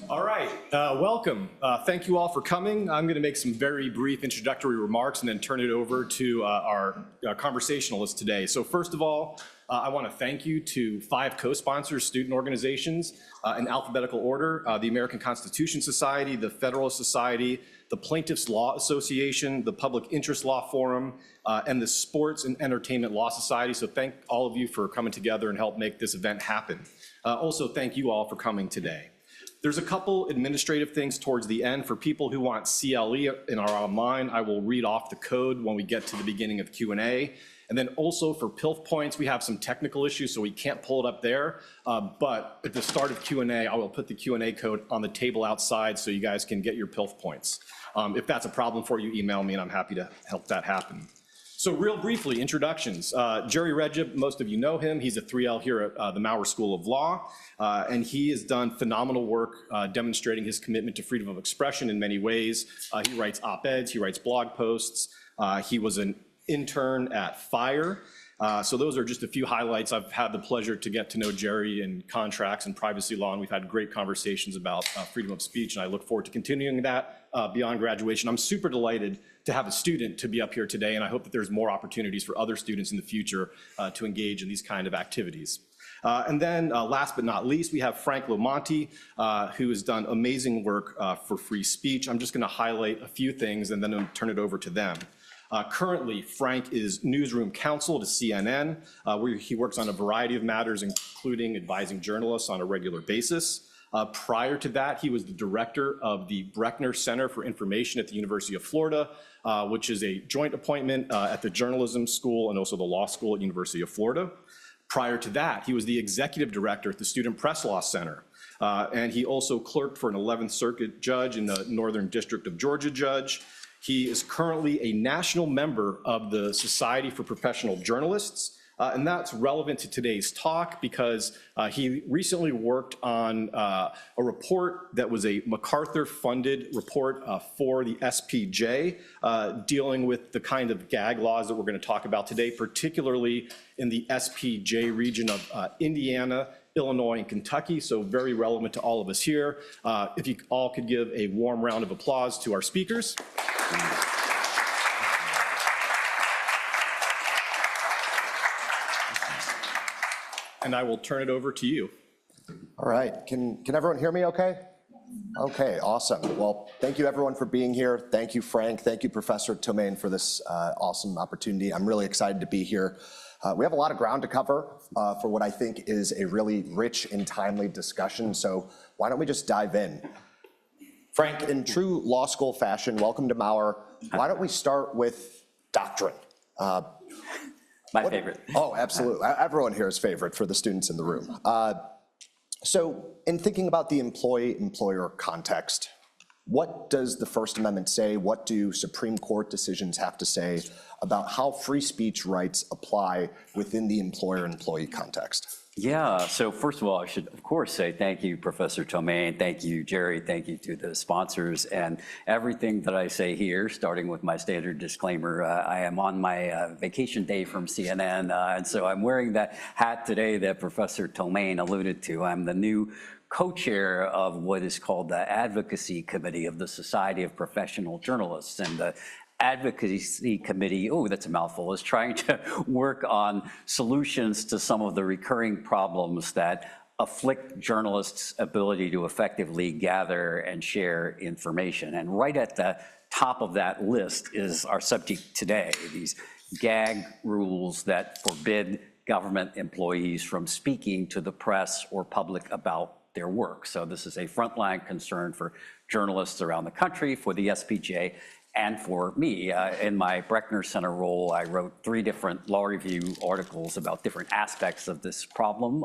All right, welcome. Thank you all for coming. I'm going to make some very brief introductory remarks and then turn it over to our conversationalist today. So first of all, I want to thank you to 5 co-sponsors, student organizations in alphabetical order, the American Constitution Society, the Federalist Society, the Plaintiffs Law Association, the Public Interest Law Forum, and the Sports and Entertainment Law Society. So thank all of you for coming together and help make this event happen. Also, thank you all for coming today. There's a couple administrative things towards the end. For people who want CLE and are online, I will read off the code when we get to the beginning of Q&A. And then also for PILF points, we have some technical issues, so we can't pull it up there. But at the start of Q&A, I will put the Q&A code on the table outside so you guys can get your PILF points. If that's a problem for you, email me and I'm happy to help that happen. So real briefly, introductions. Jerry Regib, most of you know him. He's a 3L here at the Maurer School of Law, and he has done phenomenal work demonstrating his commitment to freedom of expression in many ways. He writes op-eds, he writes blog posts. He was an intern at FIRE. So those are just a few highlights. I've had the pleasure to get to know Jerry in contracts and privacy law, and we've had great conversations about freedom of speech, and I look forward to continuing that beyond graduation. I'm super delighted to have a student to be up here today, and I hope that there's more opportunities for other students in the future to engage in these kind of activities. And then last but not least, we have Frank LoMonte, who has done amazing work for free speech. I'm just gonna highlight a few things and then I'll turn it over to them. Currently, Frank is newsroom counsel to CNN, where he works on a variety of matters, including advising journalists on a regular basis. Prior to that, he was the director of the Brechner Center for Information at the University of Florida, which is a joint appointment at the journalism school and also the law school at University of Florida. Prior to that, he was the executive director at the Student Press Law Center. And he also clerked for an 11th Circuit judge in the Northern District of Georgia judge. He is currently a national member of the Society for Professional Journalists, and that's relevant to today's talk because he recently worked on a report that was a MacArthur-funded report for the SPJ, dealing with the kind of gag laws that we're going to talk about today, particularly in the SPJ region of Indiana, Illinois, and Kentucky, so very relevant to all of us here. If you all could give a warm round of applause to our speakers. And I will turn it over to you. All right, can everyone hear me okay? Okay, awesome. Well, thank you everyone for being here. Thank you, Frank. Thank you, Professor Tomain, for this awesome opportunity. I'm really excited to be here. We have a lot of ground to cover for what I think is a really rich and timely discussion, so why don't we just dive in? Frank, in true law school fashion, welcome to Maurer. Why don't we start with doctrine? My favorite. Oh, absolutely. Everyone here is favorite for the students in the room. So in thinking about the employee-employer context, what does the First Amendment say? What do Supreme Court decisions have to say about how free speech rights apply within the employer-employee context? Yeah, so first of all, I should of course say thank you, Professor Tomain, thank you, Jerry, thank you to the sponsors, and everything that I say here, starting with my standard disclaimer, I am on my vacation day from CNN, and so I'm wearing that hat today that Professor Tomain alluded to. I'm the new co-chair of what is called the Advocacy Committee of the Society of Professional Journalists, and the Advocacy Committee, oh, that's a mouthful, is trying to work on solutions to some of the recurring problems that afflict journalists' ability to effectively gather and share information. And right at the top of that list is our subject today, these gag rules that forbid government employees from speaking to the press or public about their work. So this is a frontline concern for journalists around the country, for the SPJ, and for me. In my Brechner Center role, I wrote 3 different law review articles about different aspects of this problem,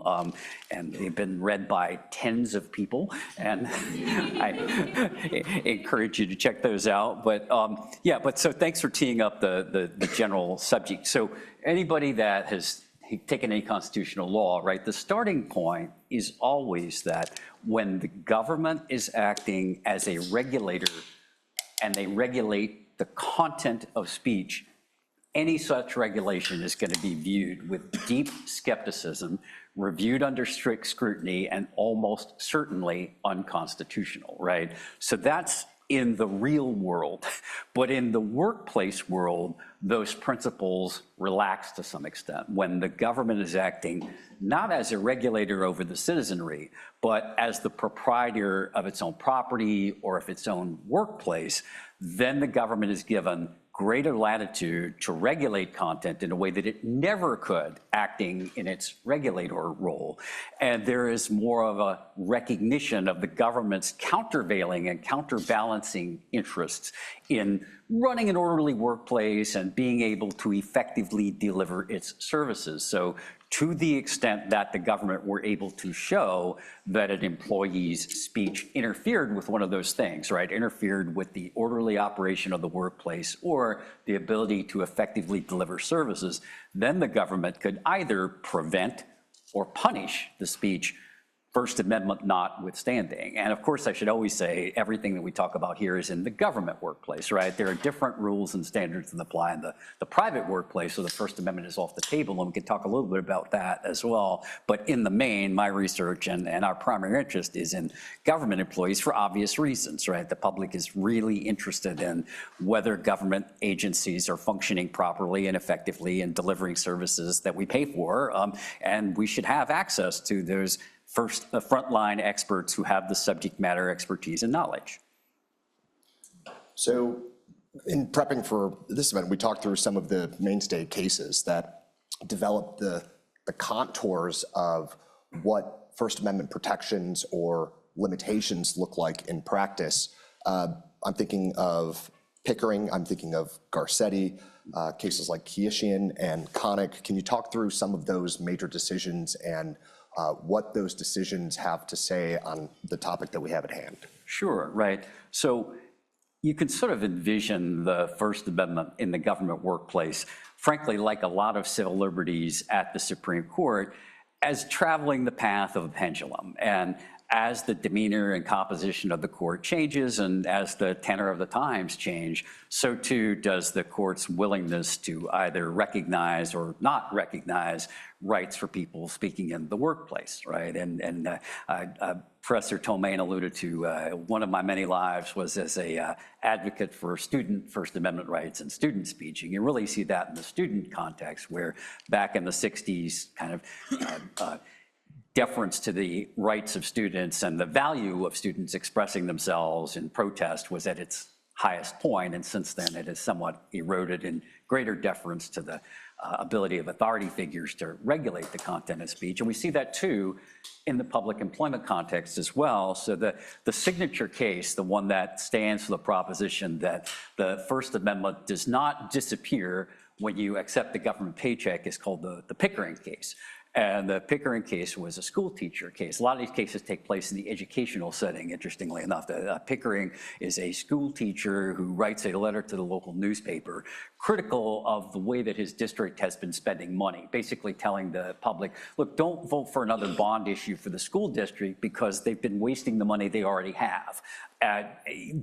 and they've been read by tens of people, and I encourage you to check those out. But yeah, but so thanks for teeing up the general subject. So anybody that has taken any constitutional law, right, the starting point is always that when the government is acting as a regulator and they regulate the content of speech, any such regulation is going to be viewed with deep skepticism, reviewed under strict scrutiny, and almost certainly unconstitutional, right? So that's in the real world. But in the workplace world, those principles relax to some extent when the government is acting not as a regulator over the citizenry, but as the proprietor of its own property or of its own workplace. Then the government is given greater latitude to regulate content in a way that it never could, acting in its regulator role. And there is more of a recognition of the government's countervailing and counterbalancing interests in running an orderly workplace and being able to effectively deliver its services. So to the extent that the government were able to show that an employee's speech interfered with one of those things, right? Interfered with the orderly operation of the workplace or the ability to effectively deliver services, then the government could either prevent or punish the speech, First Amendment notwithstanding. And of course, I should always say everything that we talk about here is in the government workplace, right? There are different rules and standards that apply in the private workplace, so the First Amendment is off the table, and we can talk a little bit about that as well. But in the main, my research and our primary interest is in government employees for obvious reasons, right? The public is really interested in whether government agencies are functioning properly and effectively and delivering services that we pay for, and we should have access to those frontline experts who have the subject matter expertise and knowledge. So in prepping for this event, we talked through some of the mainstay cases that developed the contours of what First Amendment protections or limitations look like in practice. I'm thinking of Pickering, I'm thinking of Garcetti, cases like Keishian and Connick. Can you talk through some of those major decisions and what those decisions have to say on the topic that we have at hand? Sure, right. So you can sort of envision the First Amendment in the government workplace, frankly, like a lot of civil liberties at the Supreme Court, as traveling the path of a pendulum. And as the demeanor and composition of the court changes and as the tenor of the times change, so too does the court's willingness to either recognize or not recognize rights for people speaking in the workplace, right? And Professor Tomain alluded to one of my many lives was as a advocate for student First Amendment rights and student speech. And you really see that in the student context, where back in the 60s, kind of deference to the rights of students and the value of students expressing themselves in protest was at its highest point, and since then it has somewhat eroded in greater deference to the ability of authority figures to regulate the content of speech. And we see that too in the public employment context as well. So the signature case, the one that stands for the proposition that the First Amendment does not disappear when you accept the government paycheck, is called the Pickering case. And the Pickering case was a school teacher case. A lot of these cases take place in the educational setting, interestingly enough. Pickering is a school teacher who writes a letter to the local newspaper critical of the way that his district has been spending money, basically telling the public, look, don't vote for another bond issue for the school district because they've been wasting the money they already have.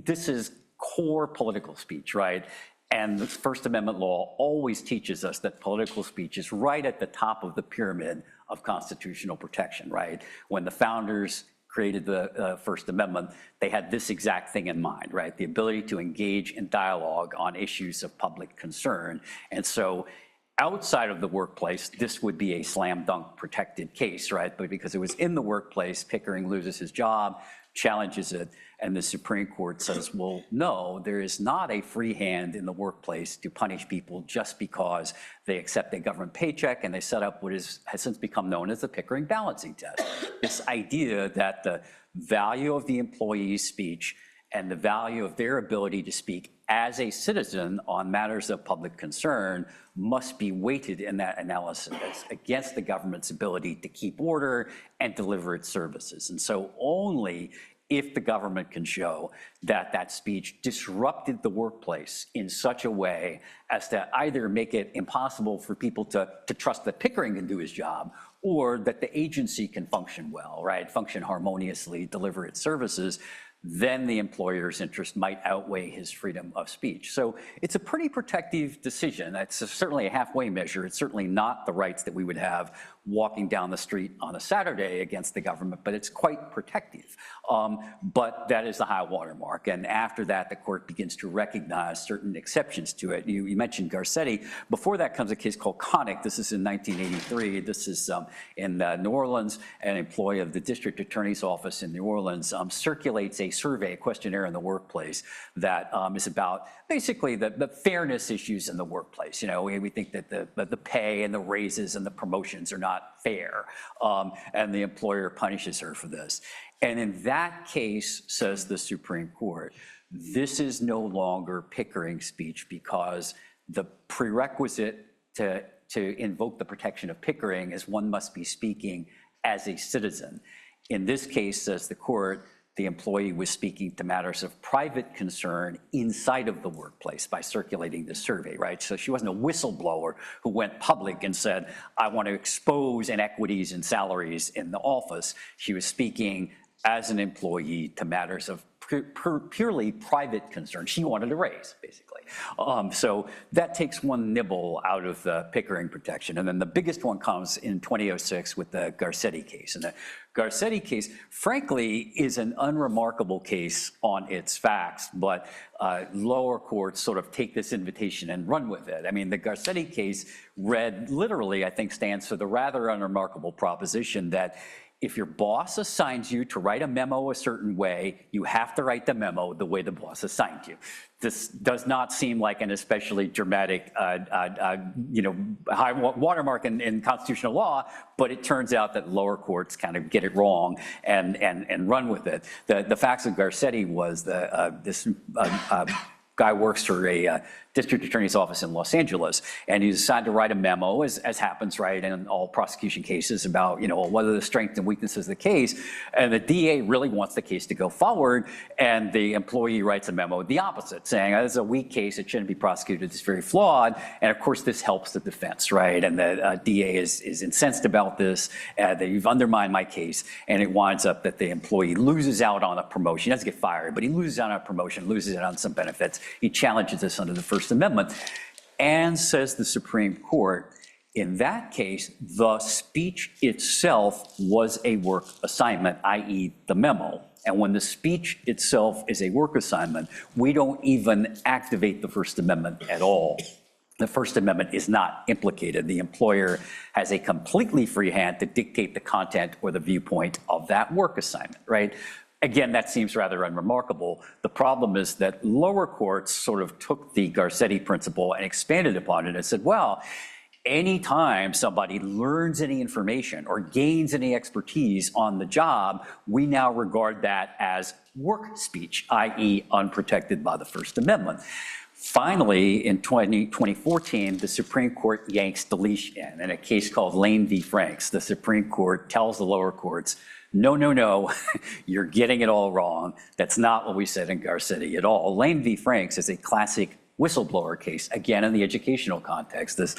This is core political speech, right? And the First Amendment law always teaches us that political speech is right at the top of the pyramid of constitutional protection, right? When the founders created the First Amendment, they had this exact thing in mind, right? The ability to engage in dialogue on issues of public concern. And so outside of the workplace, this would be a slam dunk protected case, right? But because it was in the workplace, Pickering loses his job, challenges it, and the Supreme Court says, well, no, there is not a free hand in the workplace to punish people just because they accept a government paycheck and they set up what has since become known as the Pickering balancing test. This idea that the value of the employee's speech and the value of their ability to speak as a citizen on matters of public concern must be weighted in that analysis against the government's ability to keep order and deliver its services. And so only if the government can show that that speech disrupted the workplace in such a way as to either make it impossible for people to trust that Pickering can do his job, or that the agency can function well, right? Function harmoniously, deliver its services, then the employer's interest might outweigh his freedom of speech. So it's a pretty protective decision. It's certainly a halfway measure. It's certainly not the rights that we would have walking down the street on a Saturday against the government, but it's quite protective. But that is the high watermark. And after that, the court begins to recognize certain exceptions to it. You mentioned Garcetti. Before that comes a case called Connick. This is in 1983. This is in New Orleans. An employee of the district attorney's office in New Orleans circulates a survey, a questionnaire in the workplace that is about basically the fairness issues in the workplace. You know, we think that the pay and the raises and the promotions are not fair, and the employer punishes her for this. And in that case, says the Supreme Court, this is no longer Pickering speech because the prerequisite to invoke the protection of Pickering is one must be speaking as a citizen. In this case, says the court, the employee was speaking to matters of private concern inside of the workplace by circulating the survey, right? So she wasn't a whistleblower who went public and said, I want to expose inequities in salaries in the office. She was speaking as an employee to matters of purely private concern. She wanted a raise, basically. So that takes one nibble out of the Pickering protection. And then the biggest one comes in 2006 with the Garcetti case. And the Garcetti case, frankly, is an unremarkable case on its facts, but lower courts sort of take this invitation and run with it. I mean, the Garcetti case read literally, I think, stands for the rather unremarkable proposition that if your boss assigns you to write a memo a certain way, you have to write the memo the way the boss assigned you. This does not seem like an especially dramatic, high watermark in constitutional law, but it turns out that lower courts kind of get it wrong and run with it. The facts of Garcetti was this guy works for a district attorney's office in Los Angeles, and he's assigned to write a memo, as happens, right, in all prosecution cases about, what are the strengths and weaknesses of the case, and the DA really wants the case to go forward, and the employee writes a memo the opposite, saying, this is a weak case, it shouldn't be prosecuted, it's very flawed, and of course this helps the defense, right, and the DA is incensed about this, that you've undermined my case, and it winds up that the employee loses out on a promotion. He doesn't get fired, but he loses out on a promotion, loses out on some benefits. He challenges this under the First Amendment. And says the Supreme Court, in that case, the speech itself was a work assignment, i.e. the memo. And when the speech itself is a work assignment, we don't even activate the First Amendment at all. The First Amendment is not implicated. The employer has a completely free hand to dictate the content or the viewpoint of that work assignment, right? Again, that seems rather unremarkable. The problem is that lower courts sort of took the Garcetti principle and expanded upon it and said, well, anytime somebody learns any information or gains any expertise on the job, we now regard that as work speech, i.e. unprotected by the First Amendment. Finally, in 2014, the Supreme Court yanks the leash in a case called Lane v. Franks. The Supreme Court tells the lower courts, no, you're getting it all wrong. That's not what we said in Garcetti at all. Lane v. Franks is a classic whistleblower case, again, in the educational context. This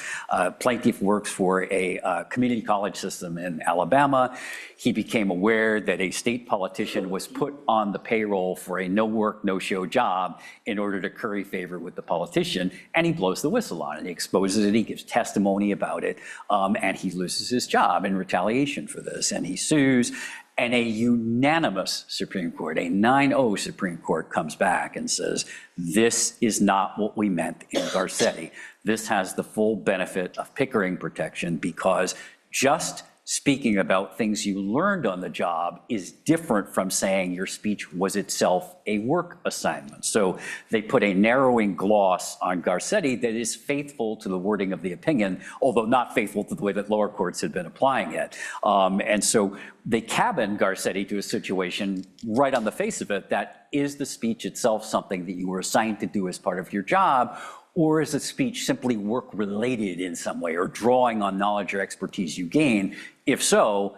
plaintiff works for a community college system in Alabama. He became aware that a state politician was put on the payroll for a no-work, no-show job in order to curry favor with the politician, and he blows the whistle on it. He exposes it, he gives testimony about it, and he loses his job in retaliation for this, and he sues. And a unanimous Supreme Court, a 9-0 Supreme Court comes back and says, this is not what we meant in Garcetti. This has the full benefit of Pickering protection because just speaking about things you learned on the job is different from saying your speech was itself a work assignment. So they put a narrowing gloss on Garcetti that is faithful to the wording of the opinion, although not faithful to the way that lower courts had been applying it. And so they cabin Garcetti to a situation right on the face of it that is the speech itself something that you were assigned to do as part of your job, or is the speech simply work-related in some way or drawing on knowledge or expertise you gain? If so,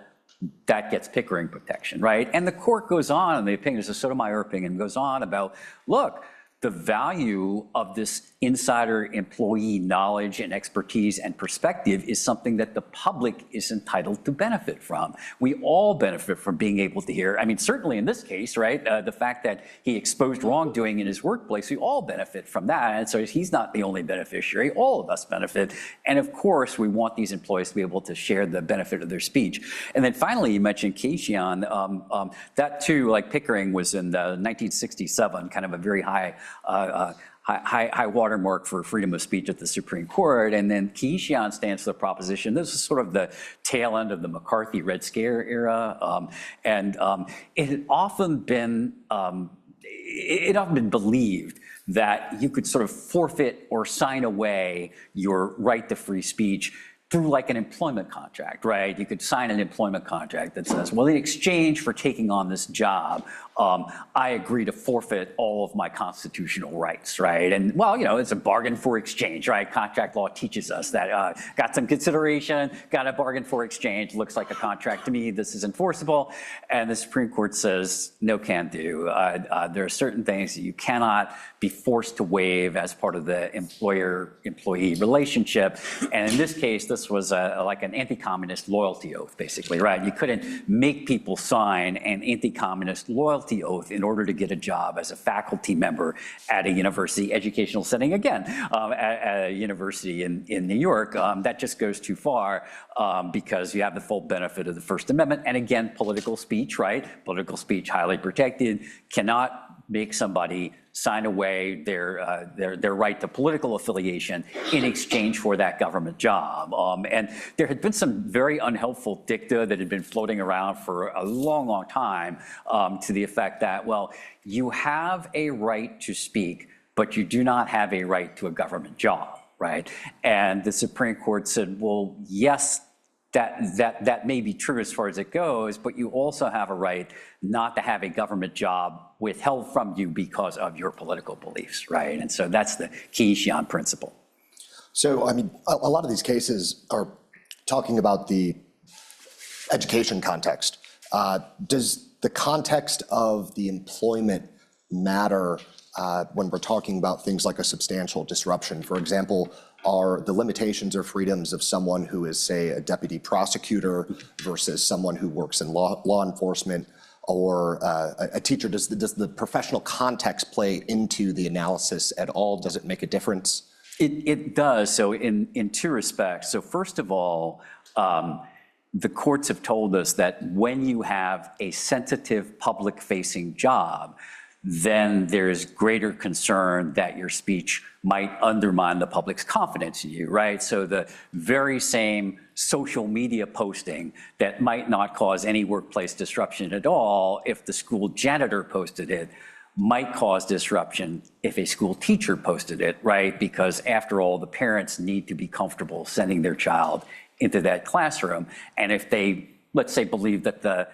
that gets Pickering protection, right? And the court goes on, and the opinion, the Sotomayor opinion goes on about, look, the value of this insider employee knowledge and expertise and perspective is something that the public is entitled to benefit from. We all benefit from being able to hear. I mean, certainly in this case, right, the fact that he exposed wrongdoing in his workplace, we all benefit from that. And so he's not the only beneficiary. All of us benefit. And of course, we want these employees to be able to share the benefit of their speech. And then finally, you mentioned Keishian. That too, like Pickering, was in 1967, kind of a very high watermark for freedom of speech at the Supreme Court. And then Keishian stands for the proposition. This is sort of the tail end of the McCarthy Red Scare era. It had often been believed that you could sort of forfeit or sign away your right to free speech through like an employment contract, right? You could sign an employment contract that says, well, in exchange for taking on this job, I agree to forfeit all of my constitutional rights, right? And well, you know, it's a bargain for exchange, right? Contract law teaches us that. Got some consideration, got a bargain for exchange, looks like a contract to me, this is enforceable. And the Supreme Court says, no can do. There are certain things that you cannot be forced to waive as part of the employer-employee relationship. And in this case, this was like an anti-communist loyalty oath, basically, right? You couldn't make people sign an anti-communist loyalty oath in order to get a job as a faculty member at a university educational setting, again, at a university in New York. That just goes too far because you have the full benefit of the First Amendment. And again, political speech, right? Political speech, highly protected, cannot make somebody sign away their right to political affiliation in exchange for that government job. And there had been some very unhelpful dicta that had been floating around for a long, long time to the effect that, well, you have a right to speak, but you do not have a right to a government job, right? And the Supreme Court said, well, yes, that may be true as far as it goes, but you also have a right not to have a government job withheld from you because of your political beliefs, right? And so that's the Keishian principle. So, I mean, a lot of these cases are talking about the education context. Does the context of the employment matter when we're talking about things like a substantial disruption? For example, are the limitations or freedoms of someone who is, say, a deputy prosecutor versus someone who works in law enforcement or a teacher, does the professional context play into the analysis at all? Does it make a difference? It does. So in two respects. So first of all, the courts have told us that when you have a sensitive public-facing job, then there's greater concern that your speech might undermine the public's confidence in you, right? So the very same social media posting that might not cause any workplace disruption at all, if the school janitor posted it, might cause disruption if a school teacher posted it, right? Because after all, the parents need to be comfortable sending their child into that classroom. And if they, let's say, believe that the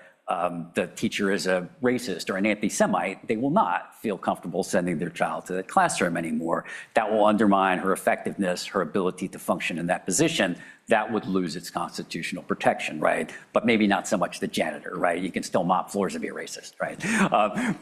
teacher is a racist or an anti-Semite, they will not feel comfortable sending their child to the classroom anymore. That will undermine her effectiveness, her ability to function in that position. That would lose its constitutional protection, right? But maybe not so much the janitor, right? You can still mop floors and be a racist, right?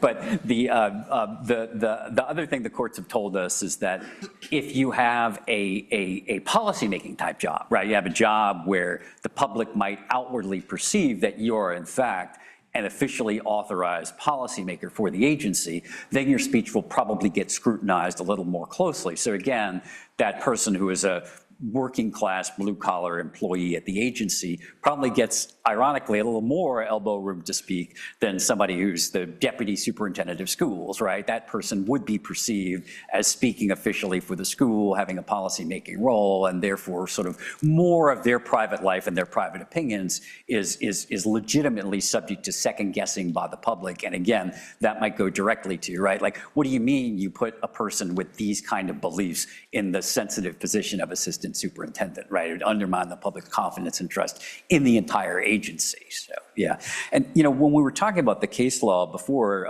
But the other thing the courts have told us is that if you have a policymaking type job, right? You have a job where the public might outwardly perceive that you are in fact an officially authorized policymaker for the agency, then your speech will probably get scrutinized a little more closely. So again, that person who is a working class blue collar employee at the agency probably gets, ironically, a little more elbow room to speak than somebody who's the deputy superintendent of schools, right? That person would be perceived as speaking officially for the school, having a policy-making role, and therefore sort of more of their private life and their private opinions is legitimately subject to second guessing by the public. And again, that might go directly to, right? Like, what do you mean you put a person with these kind of beliefs in the sensitive position of assistant superintendent, right? It would undermine the public's confidence and trust in the entire agency. So, yeah. And, you know, when we were talking about the case law before,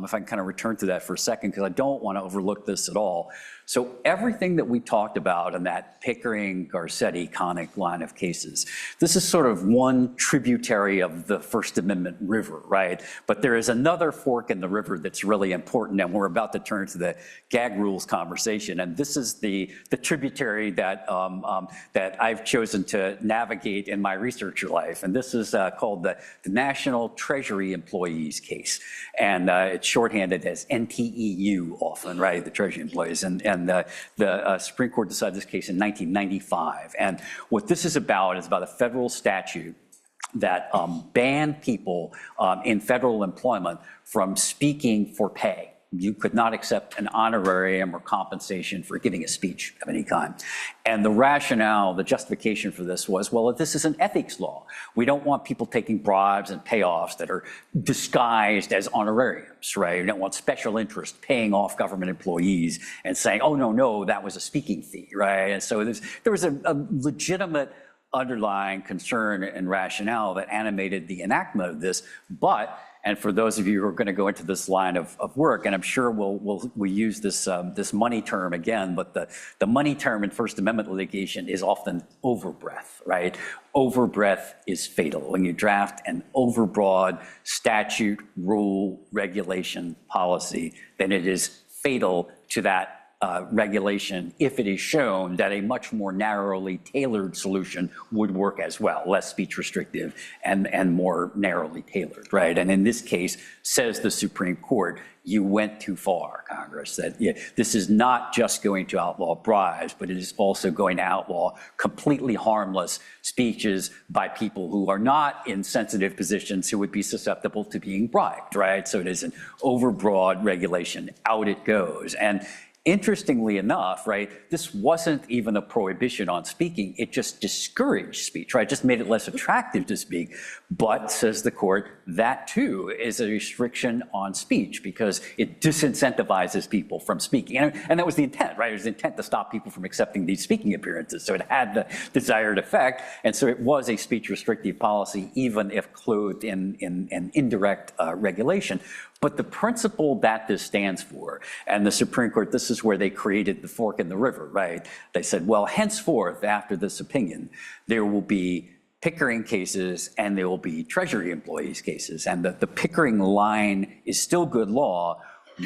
if I can kind of return to that for a second, because I don't want to overlook this at all. So everything that we talked about in that Pickering, Garcetti, Connick line of cases, this is sort of one tributary of the First Amendment river, right? But there is another fork in the river that's really important, and we're about to turn to the gag rules conversation. And this is the tributary that, that I've chosen to navigate in my researcher life. And this is called the National Treasury Employees case. And it's shorthanded as NTEU often, right? The Treasury Employees. And the Supreme Court decided this case in 1995. And what this is about a federal statute that banned people in federal employment from speaking for pay. You could not accept an honorarium or compensation for giving a speech of any kind. And the rationale, the justification for this was, well, this is an ethics law. We don't want people taking bribes and payoffs that are disguised as honorariums, right? We don't want special interest paying off government employees and saying, oh, no, that was a speaking fee, right? And so there was a legitimate underlying concern and rationale that animated the enactment of this, and for those of you who are going to go into this line of work, and I'm sure we'll use this this money term again, but the money term in First Amendment litigation is often overbreadth, right? Overbreadth is fatal. When you draft an overbroad statute, rule, regulation, policy, then it is fatal to that regulation if it is shown that a much more narrowly tailored solution would work as well, less speech restrictive and more narrowly tailored, right? And in this case, says the Supreme Court, you went too far, Congress, that this is not just going to outlaw bribes, but it is also going to outlaw completely harmless speeches by people who are not in sensitive positions who would be susceptible to being bribed, right? So it is an overbroad regulation, out it goes. And interestingly enough, right, this wasn't even a prohibition on speaking. It just discouraged speech, right? It just made it less attractive to speak. But, says the court, that too is a restriction on speech because it disincentivizes people from speaking. And that was the intent, right? It was the intent to stop people from accepting these speaking appearances. So it had the desired effect. And so it was a speech restrictive policy, even if clothed in an indirect regulation. But the principle that this stands for, and the Supreme Court, this is where they created the fork in the river, right? They said, well, henceforth, after this opinion, there will be Pickering cases and there will be Treasury employees cases. And the Pickering line is still good law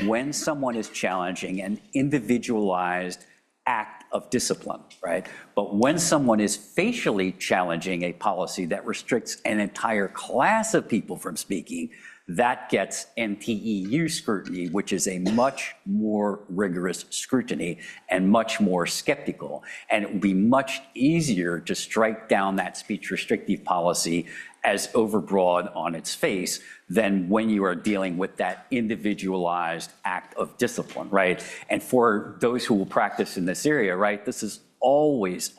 when someone is challenging an individualized act of discipline, right? But when someone is facially challenging a policy that restricts an entire class of people from speaking, that gets NTEU scrutiny, which is a much more rigorous scrutiny and much more skeptical. And it would be much easier to strike down that speech restrictive policy as overbroad on its face than when you are dealing with that individualized act of discipline, right? And for those who will practice in this area, right, this is always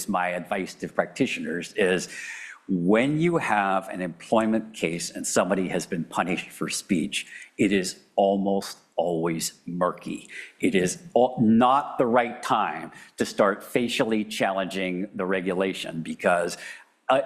my advice to practitioners is, when you have an employment case and somebody has been punished for speech, it is almost always murky. It is not the right time to start facially challenging the regulation because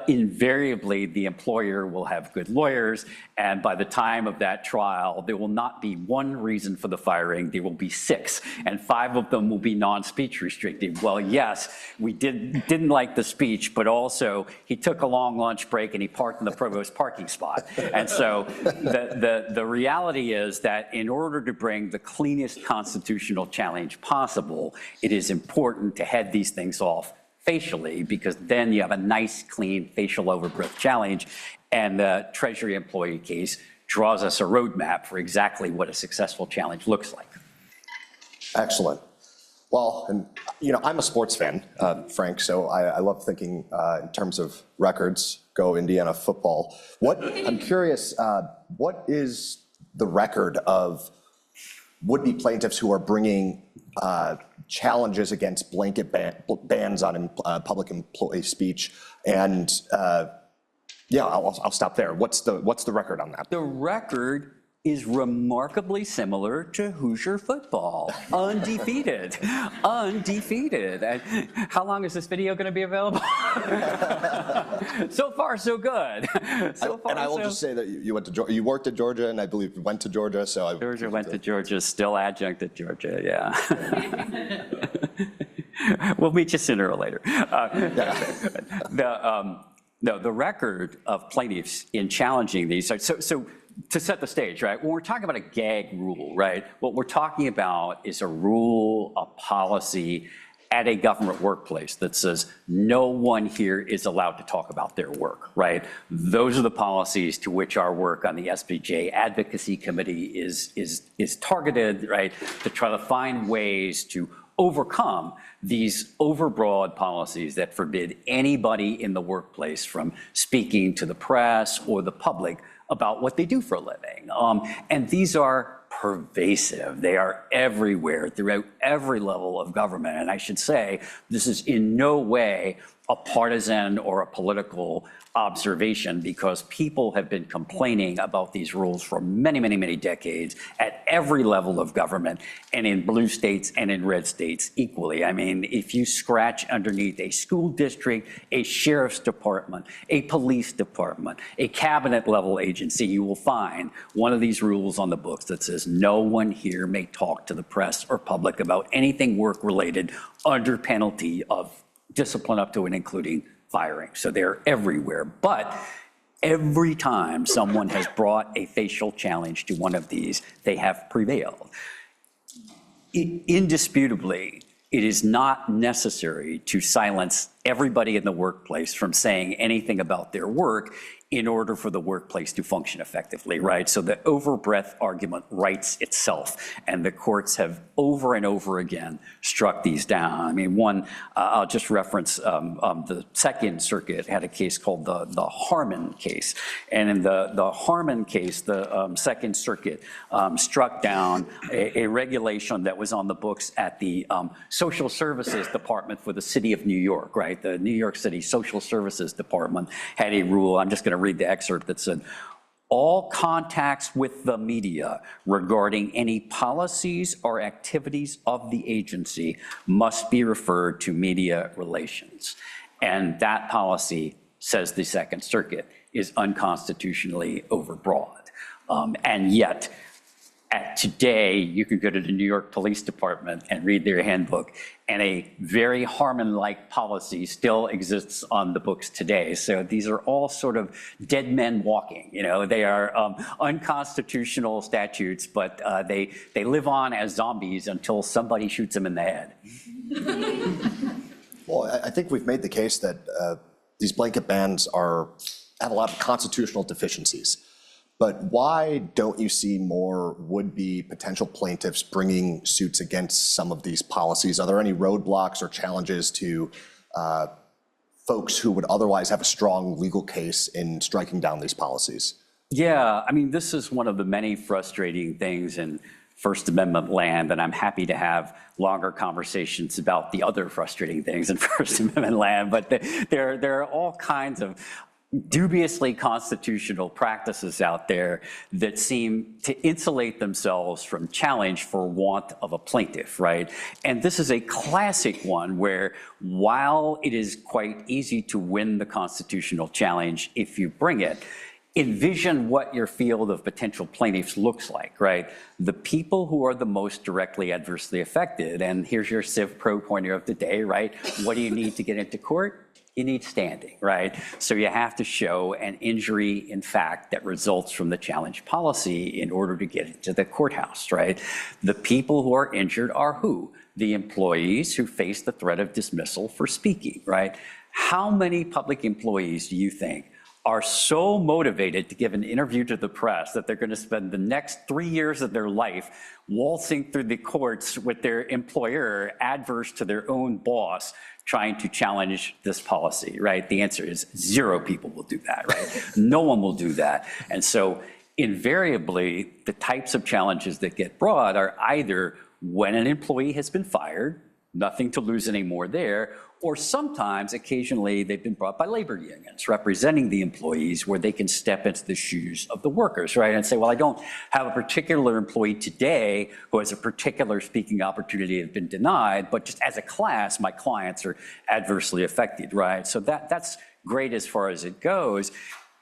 invariably the employer will have good lawyers, and by the time of that trial, there will not be one reason for the firing, there will be 6, and 5 of them will be non-speech restrictive. Well, yes, we didn't like the speech, but also he took a long lunch break and he parked in the provost parking spot. And so the reality is that in order to bring the cleanest constitutional challenge possible, it is important to head these things off facially, because then you have a nice, clean facial overbreadth challenge. And the Treasury employee case draws us a roadmap for exactly what a successful challenge looks like. Excellent. Well, and I'm a sports fan, Frank, so I love thinking in terms of records. Go Indiana football. I'm curious, what is the record of would-be plaintiffs who are bringing challenges against blanket bans on public employee speech? And yeah, I'll stop there. What's the record on that? The record is remarkably similar to Hoosier football. Undefeated, undefeated. And how long is this video going to be available? So far, so good. So far, and I will just say that you went to Georgia, you worked at Georgia, and I believe you went to Georgia, so Georgia went to Georgia, still adjunct at Georgia, yeah. We'll meet you sooner or later. The record of plaintiffs in challenging these, so to set the stage, right, when we're talking about a gag rule, right, what we're talking about is a rule, a policy at a government workplace that says no one here is allowed to talk about their work, right? Those are the policies to which our work on the SBJ Advocacy Committee is targeted, right, to try to find ways to overcome these overbroad policies that forbid anybody in the workplace from speaking to the press or the public about what they do for a living. And these are pervasive. They are everywhere throughout every level of government. And I should say, this is in no way a partisan or a political observation, because people have been complaining about these rules for many, many, many decades at every level of government, and in blue states and in red states equally. I mean, if you scratch underneath a school district, a sheriff's department, a police department, a cabinet level agency, you will find one of these rules on the books that says no one here may talk to the press or public about anything work related under penalty of discipline up to and including firing. So they're everywhere. But every time someone has brought a facial challenge to one of these, they have prevailed. Indisputably, it is not necessary to silence everybody in the workplace from saying anything about their work in order for the workplace to function effectively, right? So the overbreadth argument writes itself, and the courts have over and over again struck these down. I mean, I'll just reference the Second Circuit had a case called the Harmon case. And in the Harmon case, the Second Circuit struck down a regulation that was on the books at the Social Services Department for the City of New York, right? The New York City Social Services Department had a rule, I'm just going to read the excerpt, that said, all contacts with the media regarding any policies or activities of the agency must be referred to media relations. And that policy, says the Second Circuit, is unconstitutionally overbroad. And yet, today, you could go to the New York Police Department and read their handbook, and a very Harmon-like policy still exists on the books today. So these are all sort of dead men walking. You know, they are unconstitutional statutes, but they live on as zombies until somebody shoots them in the head. Well, I think we've made the case that these blanket bans have a lot of constitutional deficiencies. But why don't you see more would-be potential plaintiffs bringing suits against some of these policies? Are there any roadblocks or challenges to folks who would otherwise have a strong legal case in striking down these policies? Yeah, I mean, this is one of the many frustrating things in First Amendment land, and I'm happy to have longer conversations about the other frustrating things in First Amendment land, but there are all kinds of dubiously constitutional practices out there that seem to insulate themselves from challenge for want of a plaintiff, right? And this is a classic one where, while it is quite easy to win the constitutional challenge if you bring it, envision what your field of potential plaintiffs looks like, right? The people who are the most directly adversely affected, and here's your Civ Pro pointer of the day, right? What do you need to get into court? You need standing, right? So you have to show an injury in fact that results from the challenge policy in order to get into the courthouse, right? The people who are injured are who? The employees who face the threat of dismissal for speaking, right? How many public employees do you think are so motivated to give an interview to the press that they're going to spend the next 3 years of their life waltzing through the courts with their employer adverse to their own boss trying to challenge this policy, right? The answer is 0 people will do that, right? No one will do that. And so invariably, the types of challenges that get brought are either when an employee has been fired, nothing to lose anymore there. Or sometimes, occasionally, they've been brought by labor unions representing the employees where they can step into the shoes of the workers, right? And say, well, I don't have a particular employee today who has a particular speaking opportunity that's been denied, but just as a class, my clients are adversely affected, right? So that's great as far as it goes.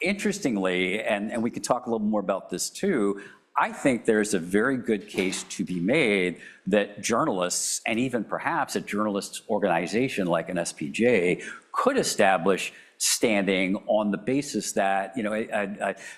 Interestingly, and we could talk a little more about this too, I think there's a very good case to be made that journalists, and even perhaps a journalists organization like an SPJ, could establish standing on the basis that,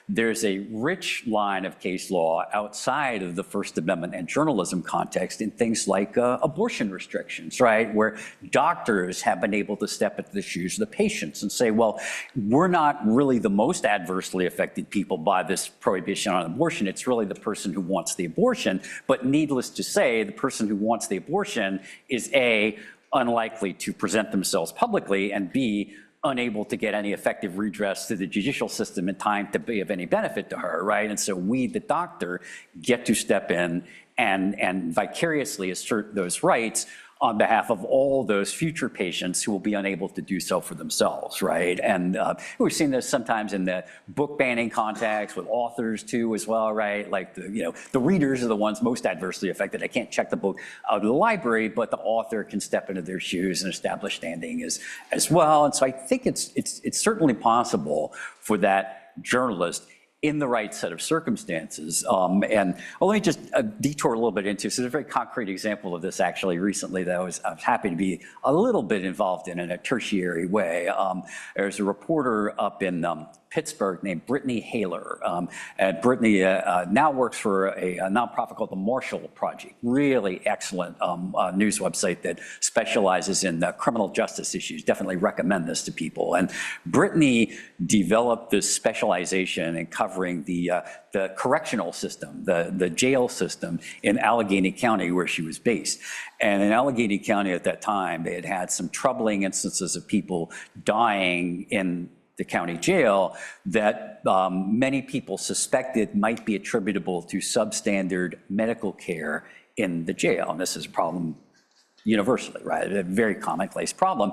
there's a rich line of case law outside of the First Amendment and journalism context in things like abortion restrictions, right? Where doctors have been able to step into the shoes of the patients and say, well, we're not really the most adversely affected people by this prohibition on abortion. It's really the person who wants the abortion. But needless to say, the person who wants the abortion is A, unlikely to present themselves publicly, and B, unable to get any effective redress to the judicial system in time to be of any benefit to her, right? And so we, the doctor, get to step in and vicariously assert those rights on behalf of all those future patients who will be unable to do so for themselves, right? And we've seen this sometimes in the book banning context with authors too as well, right? Like the readers are the ones most adversely affected. I can't check the book out of the library, but the author can step into their shoes and establish standing as well. And so I think it's certainly possible for that journalist in the right set of circumstances. And let me just detour a little bit into, so there's a very concrete example of this actually recently that I was happy to be a little bit involved in a tertiary way. There's a reporter up in Pittsburgh named Brittany Haler. And Brittany now works for a nonprofit called the Marshall Project. Really excellent news website that specializes in criminal justice issues. Definitely recommend this to people. And Brittany developed this specialization in covering the correctional system, the jail system in Allegheny County where she was based. And in Allegheny County at that time, they had had some troubling instances of people dying in the county jail that many people suspected might be attributable to substandard medical care in the jail. And this is a problem universally, right? A very commonplace problem.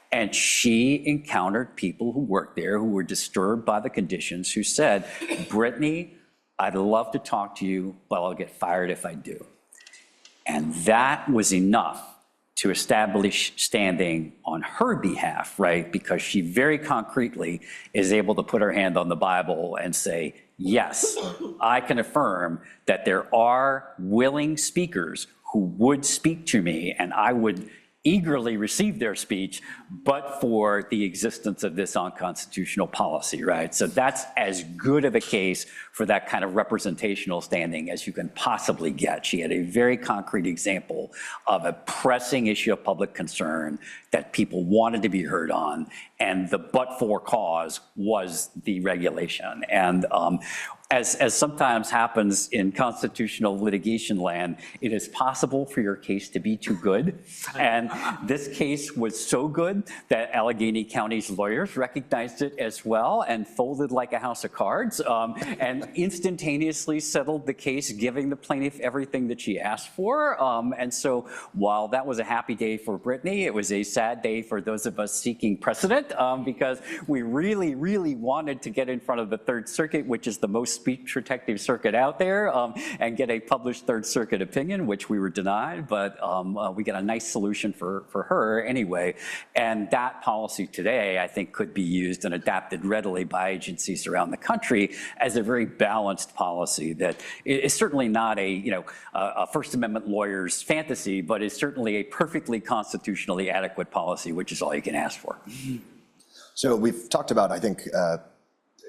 And she encountered people who worked there who were disturbed by the conditions who said, Brittany, I'd love to talk to you, but I'll get fired if I do. And that was enough to establish standing on her behalf, right? Because she very concretely is able to put her hand on the Bible and say, yes, I can affirm that there are willing speakers who would speak to me, and I would eagerly receive their speech, but for the existence of this unconstitutional policy, right? So that's as good of a case for that kind of representational standing as you can possibly get. She had a very concrete example of a pressing issue of public concern that people wanted to be heard on, and the but-for cause was the regulation. And as sometimes happens in constitutional litigation land, it is possible for your case to be too good. And this case was so good that Allegheny County's lawyers recognized it as well and folded like a house of cards and instantaneously settled the case, giving the plaintiff everything that she asked for. And so while that was a happy day for Brittany, it was a sad day for those of us seeking precedent because we really, really wanted to get in front of the Third Circuit, which is the most speech protective circuit out there, and get a published Third Circuit opinion, which we were denied, but we got a nice solution for her anyway. And that policy today, I think, could be used and adapted readily by agencies around the country as a very balanced policy that is certainly not a First Amendment lawyer's fantasy, but is certainly a perfectly constitutionally adequate policy, which is all you can ask for. So we've talked about, I think,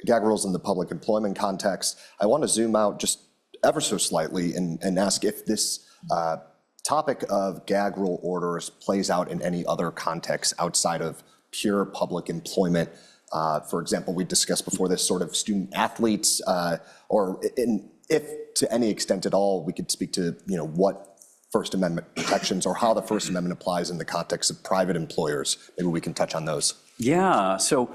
gag rules in the public employment context. I want to zoom out just ever so slightly and ask if this topic of gag rule orders plays out in any other context outside of pure public employment. For example, we discussed before this sort of student athletes, if to any extent at all, we could speak to what First Amendment protections or how the First Amendment applies in the context of private employers. Maybe we can touch on those. Yeah, so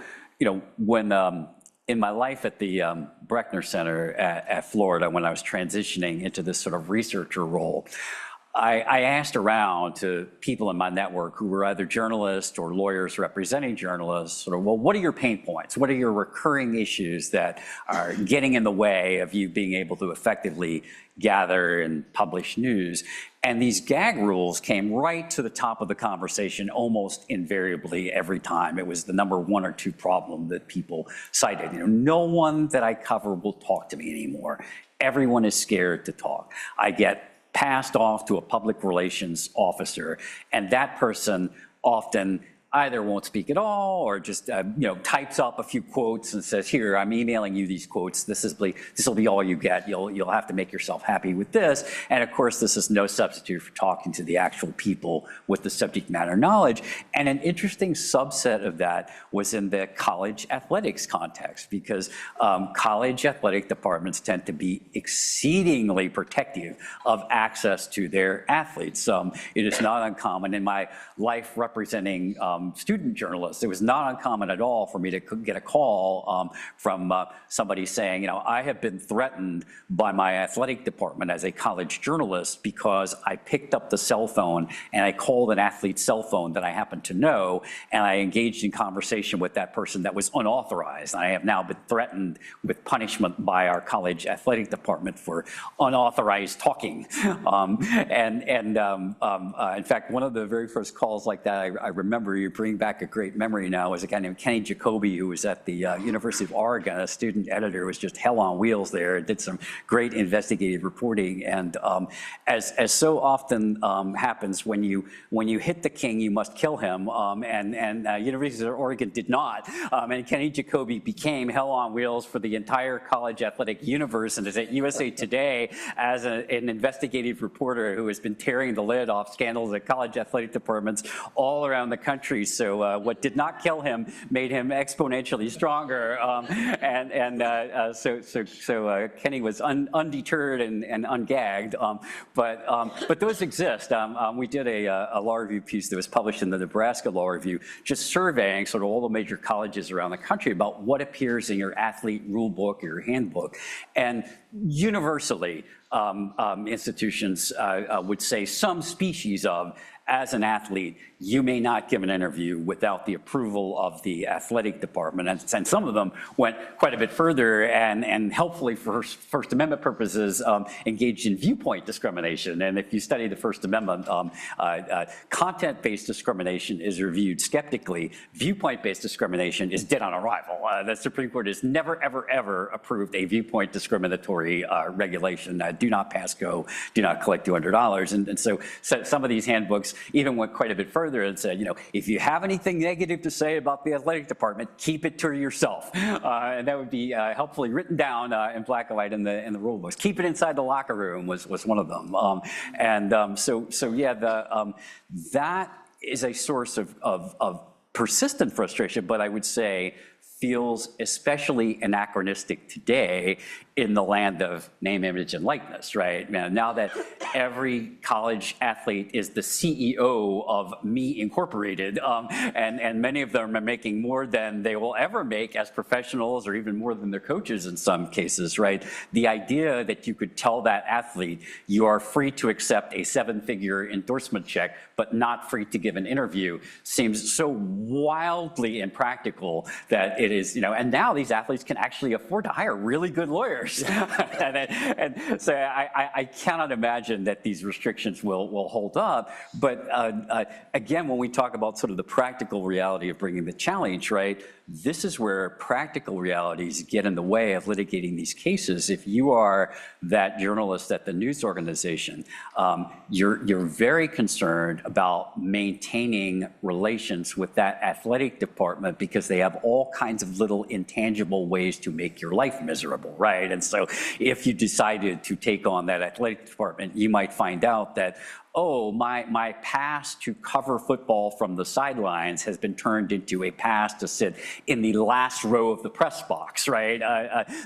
when in my life at the Brechner Center at Florida, when I was transitioning into this sort of researcher role, I asked around to people in my network who were either journalists or lawyers representing journalists, sort of, well, what are your pain points? What are your recurring issues that are getting in the way of you being able to effectively gather and publish news? And these gag rules came right to the top of the conversation almost invariably every time. It was the number 1 or 2 problem that people cited. No one that I cover will talk to me anymore. Everyone is scared to talk. I get passed off to a public relations officer, and that person often either won't speak at all or just types up a few quotes and says, here, I'm emailing you these quotes. This will be all you get. You'll have to make yourself happy with this. And of course, this is no substitute for talking to the actual people with the subject matter knowledge. And an interesting subset of that was in the college athletics context, because college athletic departments tend to be exceedingly protective of access to their athletes. It is not uncommon in my life representing student journalists. It was not uncommon at all for me to get a call from somebody saying, I have been threatened by my athletic department as a college journalist because I picked up the cell phone and I called an athlete's cell phone that I happened to know, and I engaged in conversation with that person that was unauthorized. I have now been threatened with punishment by our college athletic department for unauthorized talking. In fact, one of the very first calls like that, I remember, you bring back a great memory now, was a guy named Kenny Jacoby, who was at the University of Oregon, a student editor, was just hell on wheels there, did some great investigative reporting. And as so often happens, when you hit the king, you must kill him. University of Oregon did not. And Kenny Jacoby became hell on wheels for the entire college athletic universe, and is at USA Today as an investigative reporter who has been tearing the lid off scandals at college athletic departments all around the country. So what did not kill him made him exponentially stronger. So Kenny was undeterred and ungagged. But those exist. We did a law review piece that was published in the Nebraska Law Review, just surveying sort of all the major colleges around the country about what appears in your athlete rule book or your handbook. And universally, institutions would say some species of, as an athlete, you may not give an interview without the approval of the athletic department. And some of them went quite a bit further and helpfully for First Amendment purposes engaged in viewpoint discrimination. And if you study the First Amendment, content-based discrimination is reviewed skeptically. Viewpoint-based discrimination is dead on arrival. The Supreme Court has never, ever, ever approved a viewpoint discriminatory regulation. Do not pass go, do not collect $200. And so some of these handbooks even went quite a bit further and said, if you have anything negative to say about the athletic department, keep it to yourself. And that would be helpfully written down in black and white in the rule books. Keep it inside the locker room was one of them. That is a source of persistent frustration, but I would say feels especially anachronistic today in the land of name, image, and likeness, right? Now that every college athlete is the CEO of Me Incorporated, and many of them are making more than they will ever make as professionals, or even more than their coaches in some cases, right? The idea that you could tell that athlete you are free to accept a 7-figure endorsement check, but not free to give an interview seems so wildly impractical that it is, and now these athletes can actually afford to hire really good lawyers. and so I cannot imagine that these restrictions will hold up. But again, when we talk about sort of the practical reality of bringing the challenge, right, this is where practical realities get in the way of litigating these cases. If you are that journalist at the news organization, you're very concerned about maintaining relations with that athletic department because they have all kinds of little intangible ways to make your life miserable, right? And so if you decided to take on that athletic department, you might find out that, oh, my pass to cover football from the sidelines has been turned into a pass to sit in the last row of the press box, right?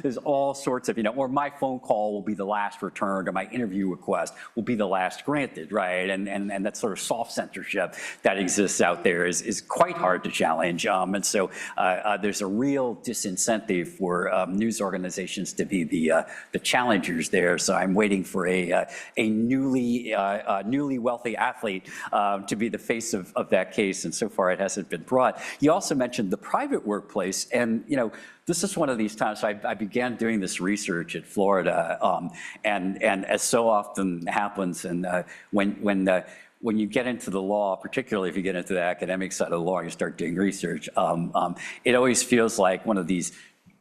There's all sorts of, or my phone call will be the last returned, or my interview request will be the last granted, right? And that sort of soft censorship that exists out there is quite hard to challenge. And so there's a real disincentive for news organizations to be the challengers there. So I'm waiting for a new newly wealthy athlete to be the face of that case, and so far it hasn't been brought. You also mentioned the private workplace, and this is one of these times. I began doing this research at Florida, and as so often happens, and when you get into the law, particularly if you get into the academic side of the law, you start doing research, it always feels like one of these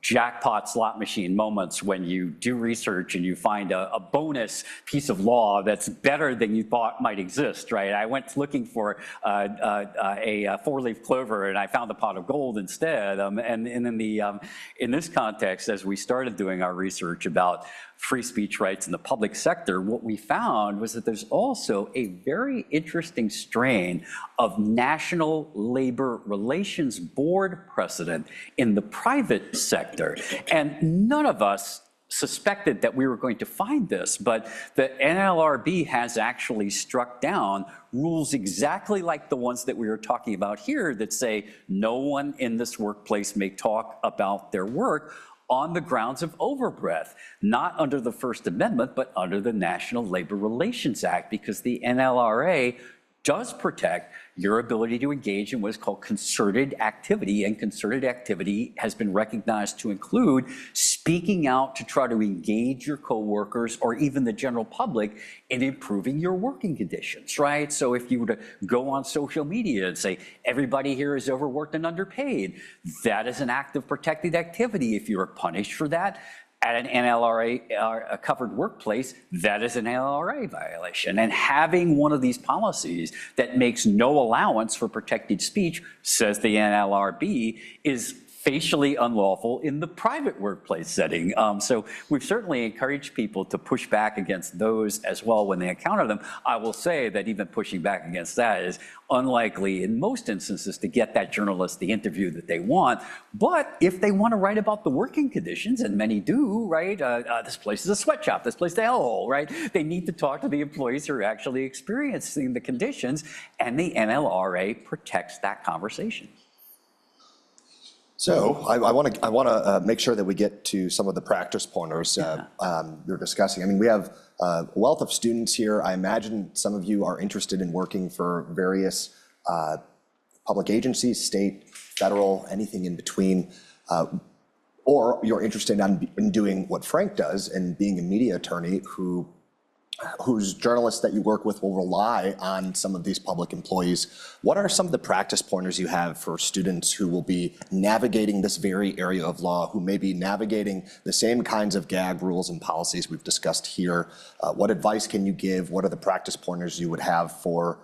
jackpot slot machine moments when you do research and you find a bonus piece of law that's better than you thought might exist, right? I went looking for a four-leaf clover and I found a pot of gold instead. And in this context, as we started doing our research about free speech rights in the public sector, what we found was that there's also a very interesting strain of National Labor Relations Board precedent in the private sector. And none of us suspected that we were going to find this, but the NLRB has actually struck down rules exactly like the ones that we were talking about here that say no one in this workplace may talk about their work on the grounds of overbreadth, not under the First Amendment, but under the National Labor Relations Act, because the NLRA does protect your ability to engage in what is called concerted activity, and concerted activity has been recognized to include speaking out to try to engage your coworkers or even the general public in improving your working conditions, right? So if you were to go on social media and say, everybody here is overworked and underpaid, that is an act of protected activity. If you are punished for that, at an NLRA a covered workplace, that is an NLRA violation. And having one of these policies that makes no allowance for protected speech, says the NLRB, is facially unlawful in the private workplace setting. So we've certainly encouraged people to push back against those as well when they encounter them. I will say that even pushing back against that is unlikely in most instances to get that journalist the interview that they want. But if they want to write about the working conditions, and many do, right? This place is a sweatshop, this place is a hellhole, right? They need to talk to the employees who are actually experiencing the conditions, and the NLRA protects that conversation. So I want to make sure that we get to some of the practice pointers you're discussing. I mean, we have a wealth of students here. I imagine some of you are interested in working for various public agencies, state, federal, anything in between, or you're interested in doing what Frank does and being a media attorney whose journalists that you work with will rely on some of these public employees. What are some of the practice pointers you have for students who will be navigating this very area of law, who may be navigating the same kinds of gag rules and policies we've discussed here? What advice can you give? What are the practice pointers you would have for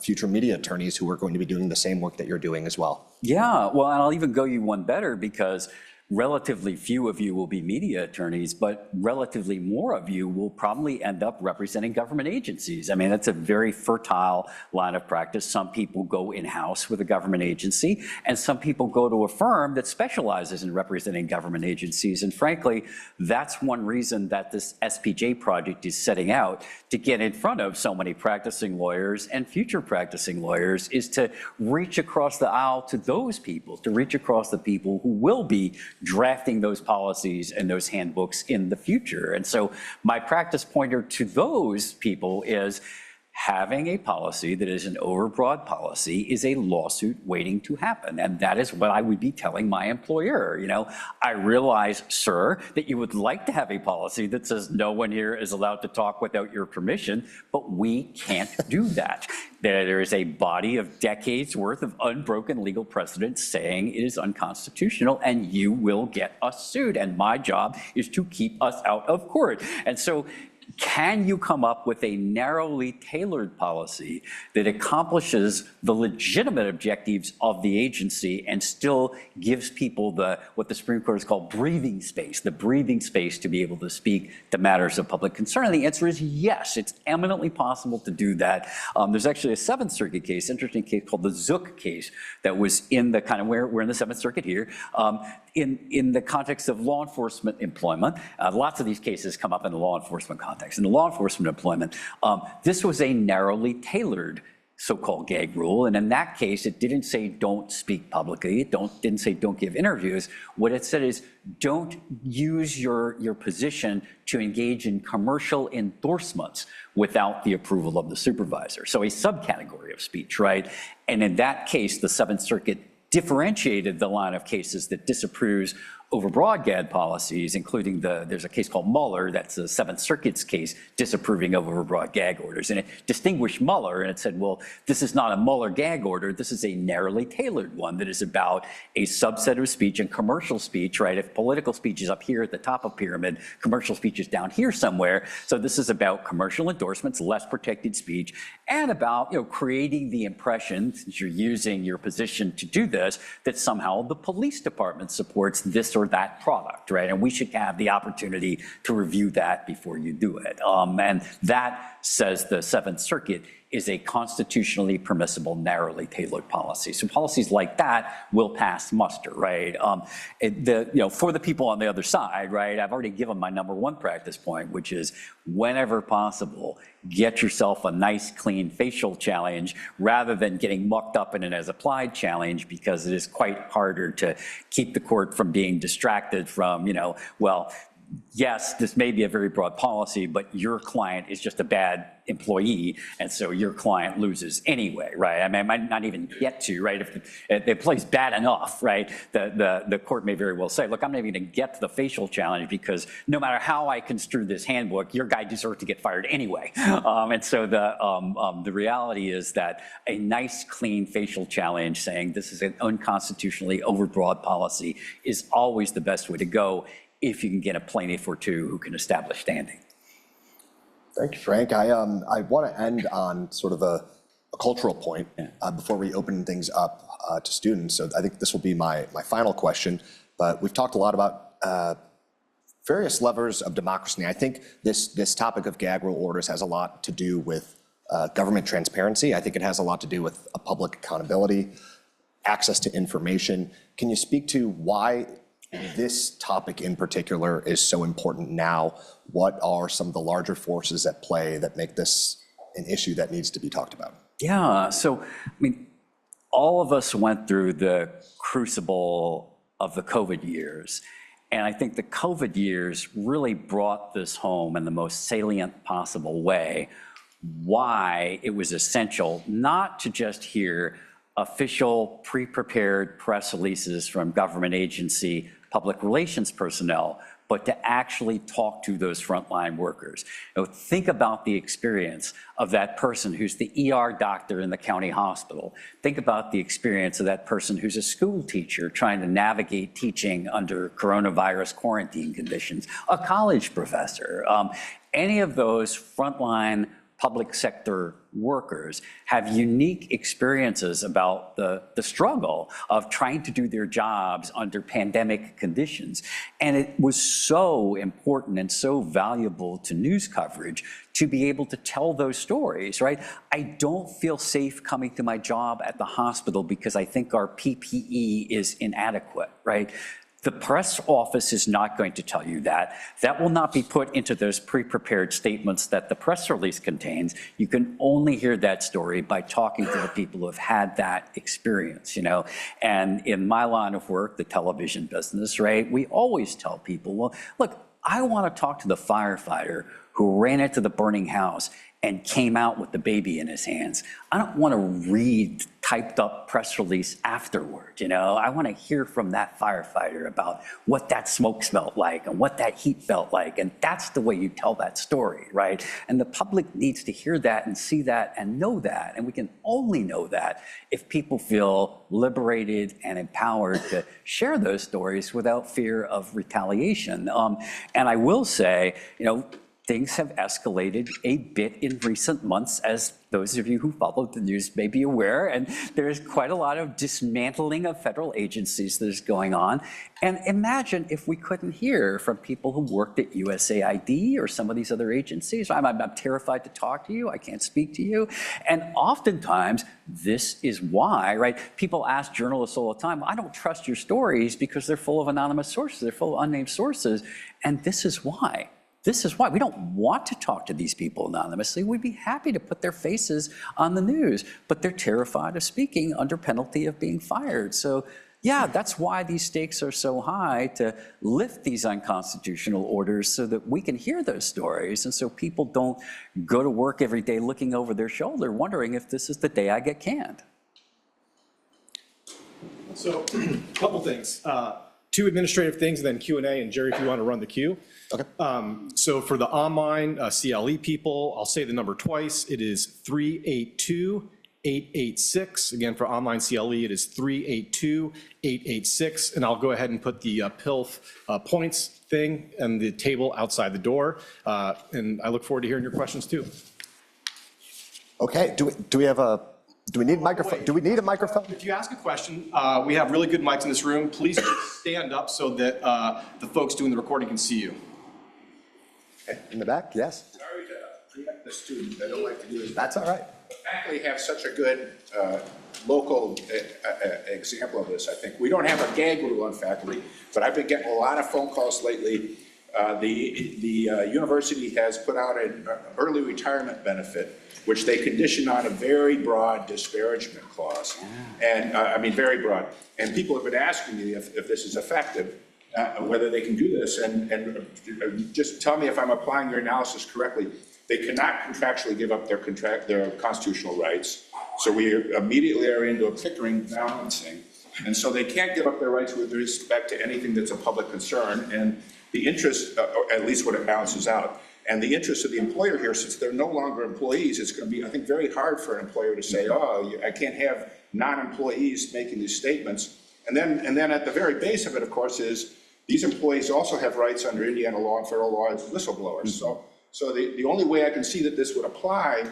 future media attorneys who are going to be doing the same work that you're doing as well? Yeah, well, and I'll even go you one better, because relatively few of you will be media attorneys, but relatively more of you will probably end up representing government agencies. I mean, that's a very fertile line of practice. Some people go in-house with a government agency, and some people go to a firm that specializes in representing government agencies. And frankly, that's one reason that this SPJ project is setting out to get in front of so many practicing lawyers and future practicing lawyers, is to reach across the aisle to those people, to reach across the people who will be drafting those policies and those handbooks in the future. And so my practice pointer to those people is having a policy that is an overbroad policy is a lawsuit waiting to happen. And that is what I would be telling my employer. I realize, sir, that you would like to have a policy that says no one here is allowed to talk without your permission, but we can't do that. There is a body of decades worth of unbroken legal precedent saying it is unconstitutional, and you will get us sued. And my job is to keep us out of court. And so, can you come up with a narrowly tailored policy that accomplishes the legitimate objectives of the agency and still gives people what the Supreme Court has called breathing space, the breathing space to be able to speak to matters of public concern? And the answer is yes, it's eminently possible to do that. There's actually a Seventh Circuit case, interesting case called the Zook case, that was in the kind of, we're in the Seventh Circuit here, in the context of law enforcement employment. Lots of these cases come up in the law enforcement context. In the law enforcement employment, this was a narrowly tailored so-called gag rule. And in that case, it didn't say don't speak publicly. It didn't say don't give interviews. What it said is don't use your position to engage in commercial endorsements without the approval of the supervisor. So a subcategory of speech, right? And in that case, the Seventh Circuit differentiated the line of cases that disapproves overbroad gag policies, including there's a case called Mueller, that's the Seventh Circuit's case disapproving of overbroad gag orders. And it distinguished Mueller and it said, well, this is not a Mueller gag order, this is a narrowly tailored one that is about a subset of speech and commercial speech, right? If political speech is up here at the top of pyramid, commercial speech is down here somewhere. So this is about commercial endorsements, less protected speech, and about creating the impression, since you're using your position to do this, that somehow the police department supports this or that product, right? And we should have the opportunity to review that before you do it. And that, says the Seventh Circuit, is a constitutionally permissible, narrowly tailored policy. So policies like that will pass muster, right? For the people on the other side, right, I've already given my number one practice point, which is whenever possible, get yourself a nice, clean facial challenge rather than getting mucked up in an as-applied challenge, because it is quite harder to keep the court from being distracted from, well, yes, this may be a very broad policy, but your client is just a bad employee, and so your client loses anyway, right? I mean, I might not even get to, right? If the employee's bad enough, right, the court may very well say, look, I'm not even gonna get to the facial challenge because no matter how I construe this handbook, your guy deserves to get fired anyway. And so the reality is that a nice, clean facial challenge saying this is an unconstitutionally overbroad policy is always the best way to go, if you can get a plaintiff or two who can establish standing. Thank you, Frank. I want to end on sort of a cultural point before we open things up to students. So I think this will be my final question, but we've talked a lot about various levers of democracy. I think this topic of gag rule orders has a lot to do with government transparency. I think it has a lot to do with public accountability, access to information. Can you speak to why this topic in particular is so important now? What are some of the larger forces at play that make this an issue that needs to be talked about? Yeah, so, I mean, all of us went through the crucible of the COVID years. And I think the COVID years really brought this home in the most salient possible way, why it was essential not to just hear official pre-prepared press releases from government agency public relations personnel, but to actually talk to those frontline workers. Think about the experience of that person who's the ER doctor in the county hospital. Think about the experience of that person who's a school teacher trying to navigate teaching under coronavirus quarantine conditions, a college professor. Any of those frontline public sector workers have unique experiences about the struggle of trying to do their jobs under pandemic conditions. And it was so important and so valuable to news coverage to be able to tell those stories, right? I don't feel safe coming to my job at the hospital because I think our PPE is inadequate, right? The press office is not going to tell you that. That will not be put into those pre-prepared statements that the press release contains. You can only hear that story by talking to the people who have had that experience, And in my line of work, the television business, right, we always tell people, well, look, I want to talk to the firefighter who ran into the burning house and came out with the baby in his hands. I don't want to read typed up press release afterward, I want to hear from that firefighter about what that smoke smelled like and what that heat felt like. And that's the way you tell that story, right? And the public needs to hear that and see that and know that. And we can only know that if people feel liberated and empowered to share those stories without fear of retaliation. And I will say, things have escalated a bit in recent months, as those of you who followed the news may be aware, and there's quite a lot of dismantling of federal agencies that is going on. And imagine if we couldn't hear from people who worked at USAID or some of these other agencies. I'm terrified to talk to you, I can't speak to you. And oftentimes, this is why, right? People ask journalists all the time, I don't trust your stories because they're full of anonymous sources, they're full of unnamed sources. And this is why. This is why we don't want to talk to these people anonymously. We'd be happy to put their faces on the news, but they're terrified of speaking under penalty of being fired. So yeah, that's why these stakes are so high, to lift these unconstitutional orders so that we can hear those stories, and so people don't go to work every day looking over their shoulder wondering if this is the day I get canned. So a couple things. Two administrative things, and then Q&A, and Jerry, if you want to run the queue. Okay. So for the online CLE people, I'll say the number twice. It is 382-886. Again, for online CLE, it is 382-886. And I'll go ahead and put the PILF points thing and the table outside the door. And I look forward to hearing your questions too. Okay, do we have a, do we need a microphone? Do we need a microphone? If you ask a question, we have really good mics in this room. Please just stand up so that the folks doing the recording can see you. In the back, yes? Sorry to preempt the student, I don't like to do this. That's all right. The faculty have such a good local example of this, I think. We don't have a gag rule on faculty, but I've been getting a lot of phone calls lately. The university has put out an early retirement benefit, which they condition on a very broad disparagement clause. And I mean, very broad. And people have been asking me if this is effective, whether they can do this. And just tell me if I'm applying your analysis correctly. They cannot contractually give up their constitutional rights. So we immediately are into a Pickering balancing. And so they can't give up their rights with respect to anything that's a public concern. And the interest, or at least what it balances out, and the interest of the employer here, since they're no longer employees, it's going to be, I think, very hard for an employer to say, oh, I can't have non-employees making these statements. And then at the very base of it, of course, is these employees also have rights under Indiana law and federal law as whistleblowers. So the only way I can see that this would apply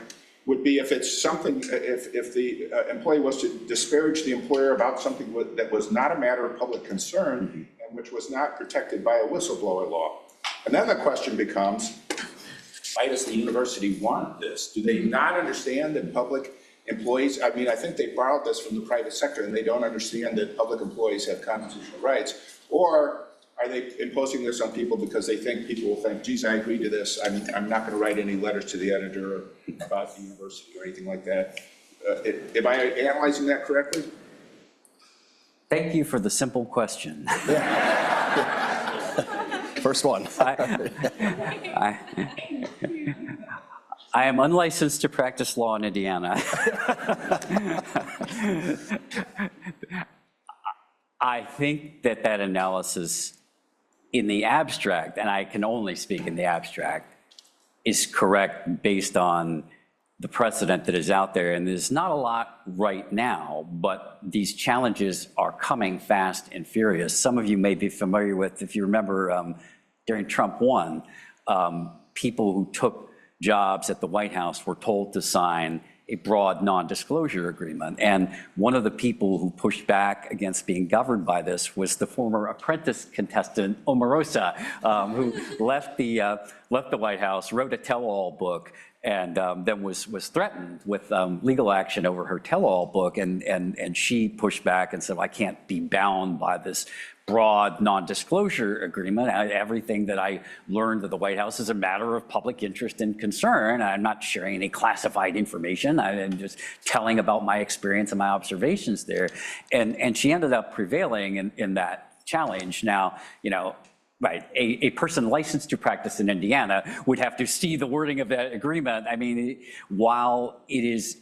would be if it's something, if the employee was to disparage the employer about something that was not a matter of public concern and which was not protected by a whistleblower law. And then the question becomes, why does the university want this? Do they not understand that public employees, I mean, I think they borrowed this from the private sector and they don't understand that public employees have constitutional rights? Or are they imposing this on people because they think people will think, geez, I agree to this. I'm not going to write any letters to the editor about the university or anything like that. Am I analyzing that correctly? Thank you for the simple question. First one. I am unlicensed to practice law in Indiana. I think that analysis in the abstract, and I can only speak in the abstract, is correct based on the precedent that is out there. And there's not a lot right now, but these challenges are coming fast and furious. Some of you may be familiar with, if you remember, during Trump 1, people who took jobs at the White House were told to sign a broad non-disclosure agreement. And one of the people who pushed back against being governed by this was the former apprentice contestant, Omarosa, who left the White House, wrote a tell-all book, and then was threatened with legal action over her tell-all book. And she pushed back and said, well, I can't be bound by this broad non-disclosure agreement. Everything that I learned at the White House is a matter of public interest and concern. I'm not sharing any classified information. I'm just telling about my experience and my observations there. And she ended up prevailing in that challenge. Now, you know, right, a person licensed to practice in Indiana would have to see the wording of that agreement. I mean, while it is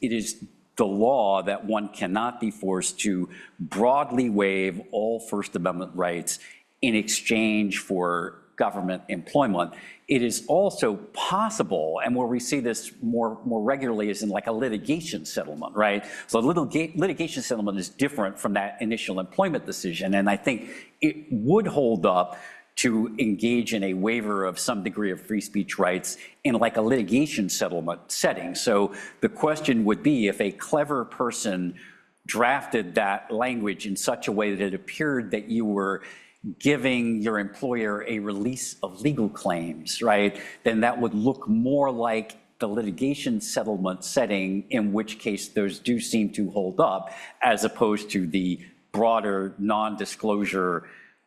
the law that one cannot be forced to broadly waive all First Amendment rights in exchange for government employment, it is also possible, and where we see this more regularly is in like a litigation settlement, right? So litigation settlement is different from that initial employment decision, and I think it would hold up to engage in a waiver of some degree of free speech rights in like a litigation settlement setting. So the question would be, if a clever person drafted that language in such a way that it appeared that you were giving your employer a release of legal claims, right, then that would look more like the litigation settlement setting, in which case those do seem to hold up, as opposed to the broader non-disclosure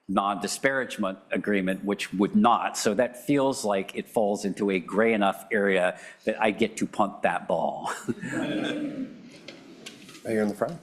non-disparagement agreement, which would not. So that feels like it falls into a gray enough area that I get to punt that ball. Right here in the front.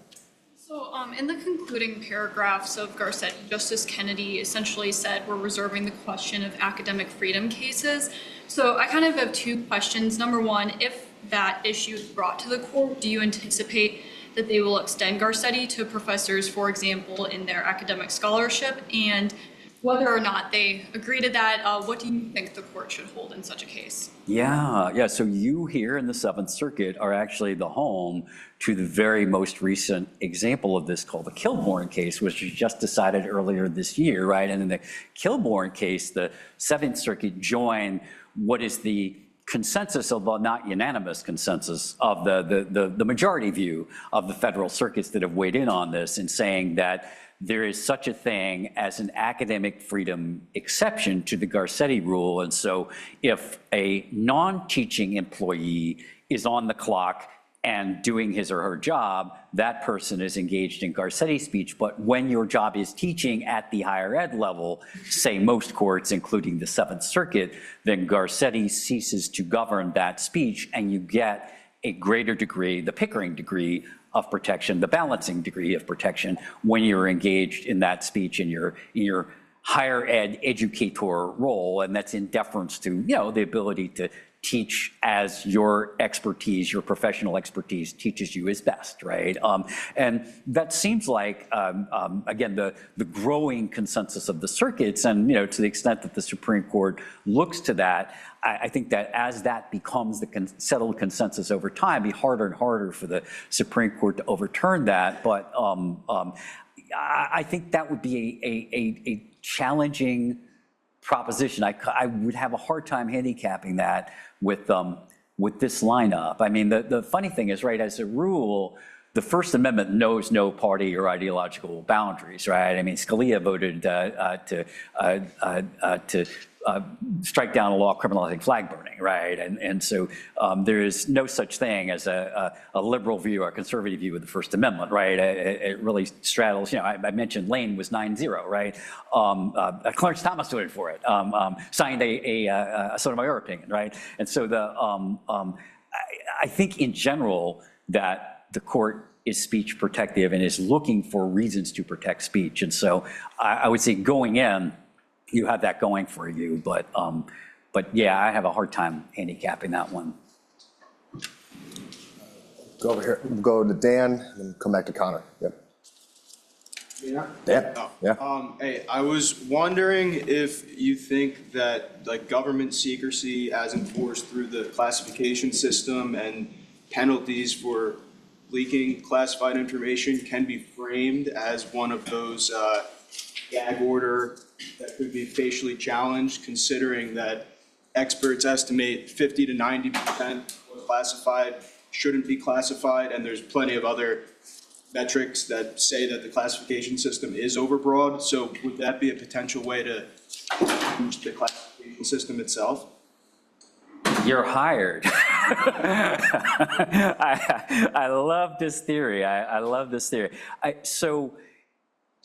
So in the concluding paragraphs of Garcetti, Justice Kennedy essentially said we're reserving the question of academic freedom cases. So I kind of have two questions. Number one, if that issue is brought to the court, do you anticipate that they will extend Garcetti to professors, for example, in their academic scholarship? And whether or not they agree to that, what do you think the court should hold in such a case? Yeah. So you here in the Seventh Circuit are actually the home to the very most recent example of this called the Kilbourn case, which was just decided earlier this year, right? And in the Kilbourn case, the Seventh Circuit joined what is the consensus, although not unanimous consensus, of the majority view of the federal circuits that have weighed in on this, in saying that there is such a thing as an academic freedom exception to the Garcetti rule. And so if a non-teaching employee is on the clock and doing his or her job, that person is engaged in Garcetti speech. But when your job is teaching at the higher ed level, say most courts, including the Seventh Circuit, then Garcetti ceases to govern that speech, and you get a greater degree, the Pickering degree of protection, the balancing degree of protection, when you're engaged in that speech in your higher ed educator role. And that's in deference to, the ability to teach as your expertise, your professional expertise teaches you is best, right? And that seems like, again, the growing consensus of the circuits, and to the extent that the Supreme Court looks to that, I think that as that becomes the settled consensus over time, it'd be harder and harder for the Supreme Court to overturn that. But I think that would be a challenging proposition. I would have a hard time handicapping that with this lineup. I mean, the funny thing is, right, as a rule, the First Amendment knows no party or ideological boundaries, right? I mean, Scalia voted to strike down a law criminalizing flag burning, right? And so there is no such thing as a liberal view or a conservative view of the First Amendment, right? It really straddles, I mentioned Lane was 9-0, right? Clarence Thomas voted for it, signed a Sotomayor opinion, right? And so I think in general that the court is speech protective and is looking for reasons to protect speech. And so I would say going in, you have that going for you, but yeah, I have a hard time handicapping that one. Go over here, go to Dan, and come back to Connor. Yep. Yeah. Dan, Oh. Hey, I was wondering if you think that like government secrecy as enforced through the classification system and penalties for leaking classified information can be framed as one of those gag order that could be facially challenged, considering that experts estimate 50 to 90% of classified shouldn't be classified, and there's plenty of other metrics that say that the classification system is overbroad. So would that be a potential way to change the classification system itself? You're hired. I love this theory. I love this theory. So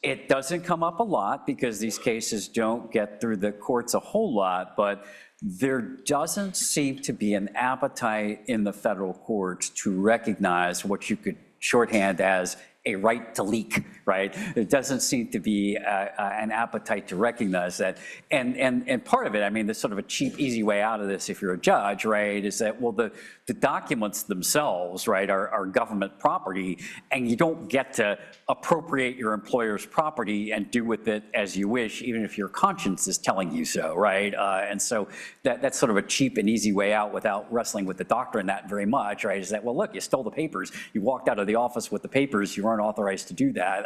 it doesn't come up a lot because these cases don't get through the courts a whole lot, but there doesn't seem to be an appetite in the federal courts to recognize what you could shorthand as a right to leak, right? It doesn't seem to be an appetite to recognize that. And part of it, I mean, there's sort of a cheap, easy way out of this if you're a judge, right, is that, well, the documents themselves, right, are government property, and you don't get to appropriate your employer's property and do with it as you wish, even if your conscience is telling you so, right? And so that's sort of a cheap and easy way out without wrestling with the doctrine that very much, right, is that, well, look, you stole the papers, you walked out of the office with the papers, you weren't authorized to do that.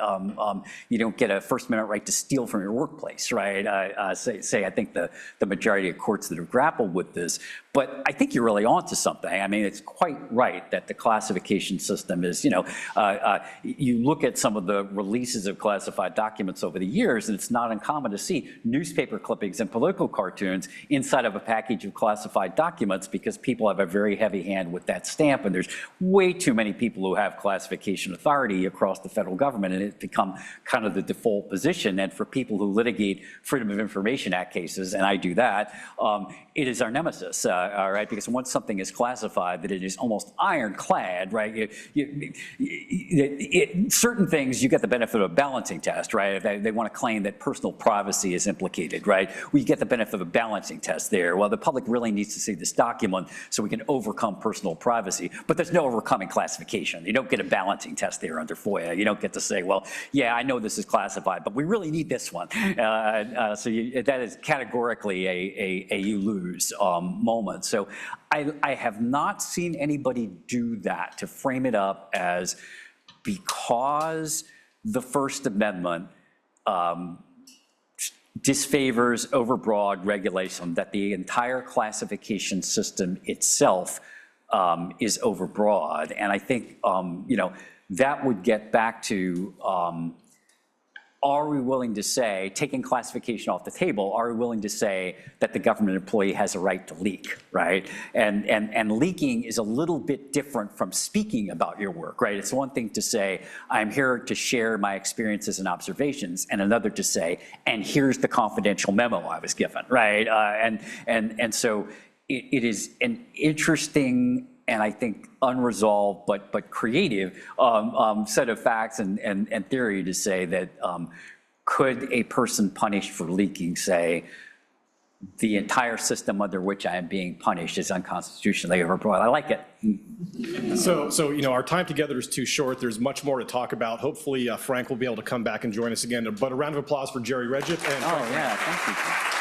You don't get a First Amendment right to steal from your workplace, right? I think the majority of courts that have grappled with this, but I think you're really onto something. I mean, it's quite right that the classification system is, you look at some of the releases of classified documents over the years, and it's not uncommon to see newspaper clippings and political cartoons inside of a package of classified documents because people have a very heavy hand with that stamp, and there's way too many people who have classification authority across the federal government, and it's become kind of the default position. And for people who litigate Freedom of Information Act cases, and I do that, it is our nemesis, all right? Because once something is classified, that it is almost ironclad, right? Certain things, you get the benefit of a balancing test, right? They want to claim that personal privacy is implicated, right? We get the benefit of a balancing test there. Well, the public really needs to see this document so we can overcome personal privacy, but there's no overcoming classification. You don't get a balancing test there under FOIA. You don't get to say, well, yeah, I know this is classified, but we really need this one. That is categorically a you lose moment. So I have not seen anybody do that, to frame it up as because the First Amendment disfavors overbroad regulation, that the entire classification system itself is overbroad. And I think, that would get back to, are we willing to say, taking classification off the table, are we willing to say that the government employee has a right to leak, right? And leaking is a little bit different from speaking about your work, right? It's one thing to say, I'm here to share my experiences and observations, and another to say, and here's the confidential memo I was given, right? And so it is an interesting and I think unresolved but creative set of facts and theory to say that could a person punished for leaking say the entire system under which I am being punished is unconstitutionally overbroad? I like it. So our time together is too short. There's much more to talk about. Hopefully Frank will be able to come back and join us again. But a round of applause for Jerry Regip. Oh yeah, thank you.